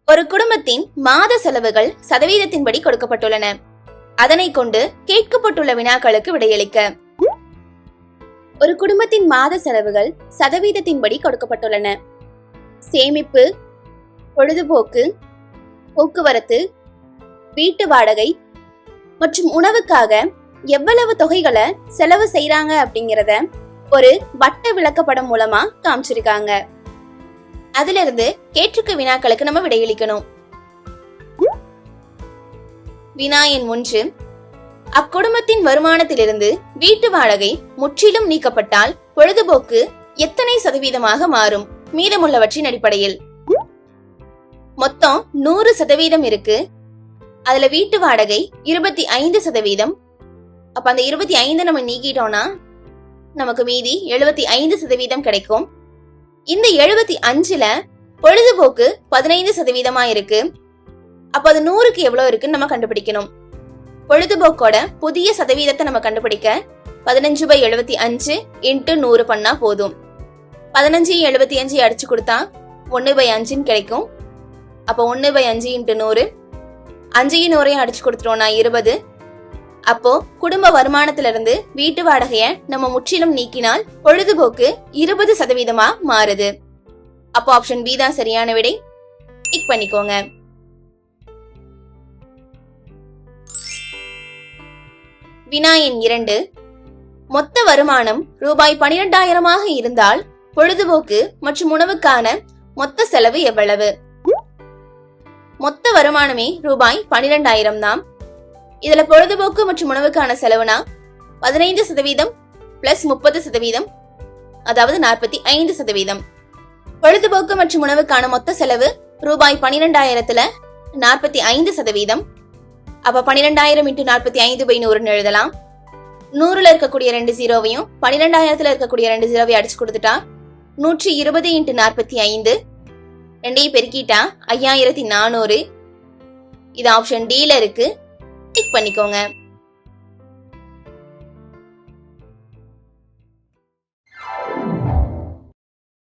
ஒரு குடும்பத்தின் மாத செலவுகள் சதவீதத்தின்படி கொடுக்கப்பட்டுள்ளன. அதனை கொண்டு கேட்கப்பட்டுள்ள வினாக்களுக்கு விடையளிக்க. ஒரு குடும்பத்தின் மாத செலவுகள் சதவீதத்தின்படி கொடுக்கப்பட்டுள்ளன. சேமிப்பு, பொழுதுபோக்கு, போக்குவரத்து, வீட்டு வாடகை மற்றும் உணவுக்காக எவ்வளவு தொகைகளை செலவு செய்யறாங்க அப்படிங்கறத ஒரு வட்ட விளக்கப்படம் மூலமா காமிச்சிருக்காங்க. அதுல இருந்து கேட்டிருக்க வினாக்களுக்கு நம்ம விடையளிக்கணும். வினா எண் 1. அக்குடும்பத்தின் வருமானத்திலிருந்து வீட்டு வாடகை முற்றிலும் நீக்கப்பட்டால் பொழுதுபோக்கு எத்தனை சதவீதமாக மாறும் மீதமுள்ளவற்றின் அடிப்படையில்? மொத்தம் 100% இருக்கு. அதுல வீட்டு வாடகை 25%. அப்ப அந்த 25 நம்ம நீக்கிட்டோம்னா நமக்கு மீதி 75% கிடைக்கும். இந்த 75ல பொழுதுபோக்கு 15% இருக்கு. அப்ப அது 100க்கு எவ்வளவு இருக்குன்னு நம்ம கண்டுபிடிக்கணும். பொழுதுபோக்கோட புதிய சதவீதத்தை நம்ம கண்டுபிடிக்க 15/75 × 100 பண்ணா போதும். 15/75 அடிச்சு கொடுத்தா 1/5 கிடைக்கும். அப்ப 1/5 × 100, 5 அடிச்சு கொடுத்துட்டோம்னா 20. அப்போ குடும்ப வருமானத்துல இருந்து வீட்டு வாடகைய நம்ம முற்றிலும் நீக்கினால் பொழுதுபோக்கு 20% மாறுது. அப்போ ஆப்ஷன் பி தான் சரியான விடை. டிக் பண்ணிக்கோங்க. வினா எண் 2. மொத்த வருமானம் ரூபாய் 12,000 இருந்தால் பொழுதுபோக்கு மற்றும் உணவுக்கான மொத்த செலவு எவ்வளவு? மொத்த வருமானமே ரூபாய் 12,000 தான். இதுல பொழுதுபோக்கு மற்றும் உணவுக்கான செலவுனா 15% + 30%, அதாவது 45%. பொழுதுபோக்கு மற்றும் உணவுக்கான மொத்த செலவு ரூபாய் 12,000ல 45%. அப்ப 12,000 × 45/100 எழுதலாம். 100ல இருக்கக்கூடிய 2 0வையும் 12,000ல இருக்கக்கூடிய 2 0வையும் அடிச்சு கொடுத்துட்டா 120 × 45, ரெண்டையும் பெருக்கிட்டா 5400. இது ஆப்ஷன் டி ல இருக்கு. டிக் பண்ணிக்கோங்க.